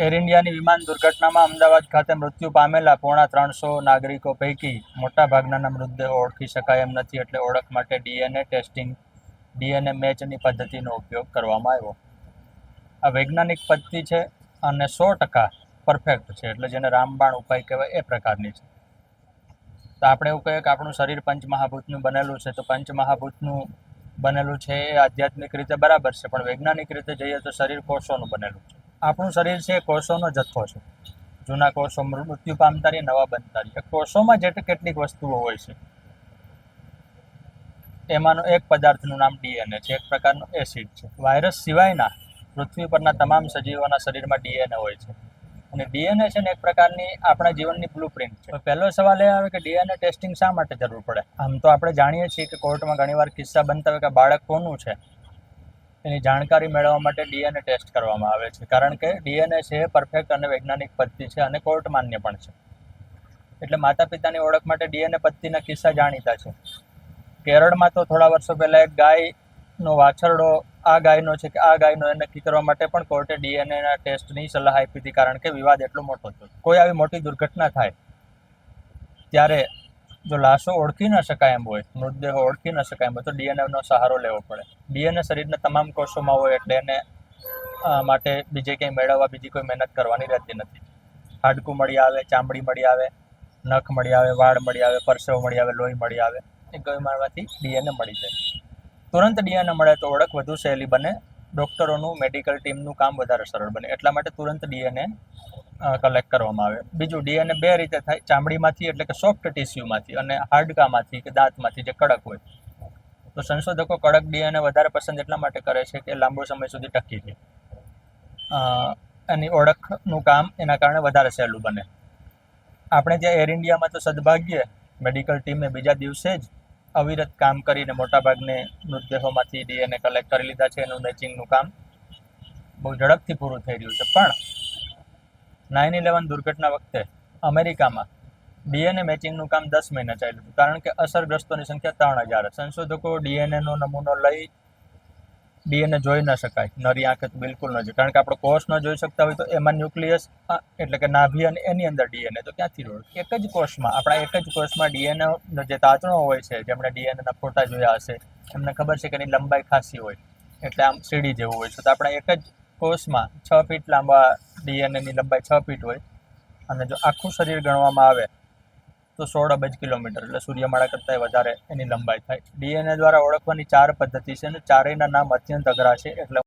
Air ઇન્ડિયાની વિમાન દુર્ઘટનામાં અમદાવાદ ખાતે મૃત્યુ પામેલા પોણા 300 નાગરિકો પૈકી મોટાભાગનાના મૃતદેહો ઓળખી શકાય એમ નથી, એટલે ઓળખ માટે ડીએનએ ટેસ્ટિંગ ડીએનએ મેચની પદ્ધતિનો ઉપયોગ કરવામાં આવ્યો. આ વૈજ્ઞાનિક પદ્ધતિ છે અને 100% પરફેક્ટ છે, એટલે જેને રામબાણ ઉપાય કહેવાય એ પ્રકારની છે. તો આપણે એવું કહીએ કે આપણું શરીર પંચમહાભૂતનું બનેલું છે, તો પંચમહાભૂતનું બનેલું છે એ આધ્યાત્મિક રીતે બરાબર છે, પણ વૈજ્ઞાનિક રીતે જઈએ તો શરીર કોષોનું બનેલું છે. આપણું શરીર છે એ કોષોનો જથ્થો છે. જૂના કોષો મૃત્યુ પામતા રહીએ, નવા બનતા રહીએ. કોષોમાં કેટલીક વસ્તુઓ હોય છે, એમાંનું એક પદાર્થનું નામ ડીએનએ છે, એક પ્રકારનો એસિડ છે. વાયરસ સિવાયના પૃથ્વી પરના તમામ સજીવોના શરીરમાં ડીએનએ હોય છે, અને ડીએનએ છે ને એક પ્રકારની આપણા જીવનની બ્લુપ્રિન્ટ છે. પહેલો સવાલ એ આવે કે ડીએનએ ટેસ્ટિંગ શા માટે જરૂર પડે? આમ તો આપણે જાણીએ છીએ કે કોર્ટમાં ઘણીવાર કિસ્સા બનતા હોય કે બાળક કોનું છે એની જાણકારી મેળવવા માટે ડીએનએ ટેસ્ટ કરવામાં આવે છે, કારણ કે ડીએનએ છે એ પરફેક્ટ અને વૈજ્ઞાનિક પદ્ધતિ છે અને કોર્ટ માન્ય પણ છે. એટલે માતા પિતાની ઓળખ માટે ડીએનએ પદ્ધતિના કિસ્સા જાણીતા છે. કેરળમાં તો થોડા વર્ષો પહેલા એક ગાયનો વાછરડો આ ગાયનો છે કે આ ગાયનો એ નક્કી કરવા માટે પણ કોર્ટે ડીએનએના ટેસ્ટની સલાહ આપી હતી, કારણ કે વિવાદ એટલો મોટો હતો. કોઈ આવી મોટી દુર્ઘટના થાય ત્યારે જો લાશો ઓળખી ન શકાય એમ હોય, મૃતદેહો ઓળખી ન શકાય એમ હોય, તો ડીએનએનો સહારો લેવો પડે. ડીએનએ શરીરના તમામ કોષોમાં હોય, એટલે એને માટે બીજે ક્યાંય મેળવવા બીજી કોઈ મહેનત કરવાની રહેતી નથી. હાડકું મળી આવે, ચામડી મળી આવે, નખ મળી આવે, વાળ મળી આવે, પરસેવો મળી આવે, લોહી મળી આવે, એ ગોળમાંથી ડીએનએ મળી જાય. તુરંત ડીએનએ મળે તો ઓળખ વધુ સહેલી બને, ડૉક્ટરોનું મેડિકલ ટીમનું કામ વધારે સરળ બને. એટલા માટે તુરંત ડીએનએ કલેક્ટ કરવામાં આવે. બીજું, ડીએનએ બે રીતે થાય, ચામડીમાંથી એટલે કે સોફ્ટ ટિશ્યુમાંથી, અને હાડકામાંથી કે દાંતમાંથી જે કડક હોય. તો સંશોધકો કડક ડીએનએ વધારે પસંદ એટલા માટે કરે છે કે લાંબો સમય સુધી ટકી રહે. એની ઓળખનું કામ એના કારણે વધારે સહેલું બને. આપણે ત્યાં એર ઇન્ડિયામાં તો સદભાગ્યે મેડિકલ ટીમે બીજા દિવસે જ અવિરત કામ કરીને મોટાભાગને મૃતદેહોમાંથી ડીએનએ કલેક્ટ કરી લીધા છે. એનું મેચિંગનું કામ બહુ ઝડપથી પૂરું થઈ રહ્યું છે. પણ 9/11 દુર્ઘટના વખતે અમેરિકામાં ડીએનએ મેચિંગનું કામ 10 મહિના ચાલ્યું હતું, કારણ કે અસરગ્રસ્તોની સંખ્યા 3000. સંશોધકો ડીએનએનો નમૂનો લઈ ડીએનએ જોઈ ન શકાય, નરી આંખે તો બિલકુલ ન જોઈએ, કારણ કે આપણો કોષ ન જોઈ શકતા હોય તો એમાં ન્યુક્લિયસ એટલે કે નાભી અને એની અંદર ડીએનએ તો ક્યાંથી રોડ? એક જ કોષમાં, આપણા એક જ કોષમાં ડીએનએ જે તાતણો હોય છે, જેમણે ડીએનએના ફોટા જોયા હશે એમને ખબર છે કે એની લંબાઈ ખાસી હોય, એટલે આમ સીડી જેવું હોય છે. તો આપણા એક જ કોષમાં 6 ફીટ લાંબા ડીએનએની લંબાઈ 6 ફીટ હોય, અને જો આખું શરીર ગણવામાં આવે તો 16 અબજ કિલોમીટર, એટલે સૂર્યમાળા કરતાં વધારે એની લંબાઈ થાય. ડીએનએ દ્વારા ઓળખવાની 4 પદ્ધતિ છે, અને ચારેયના નામ અત્યંત અઘરા છે, એટલે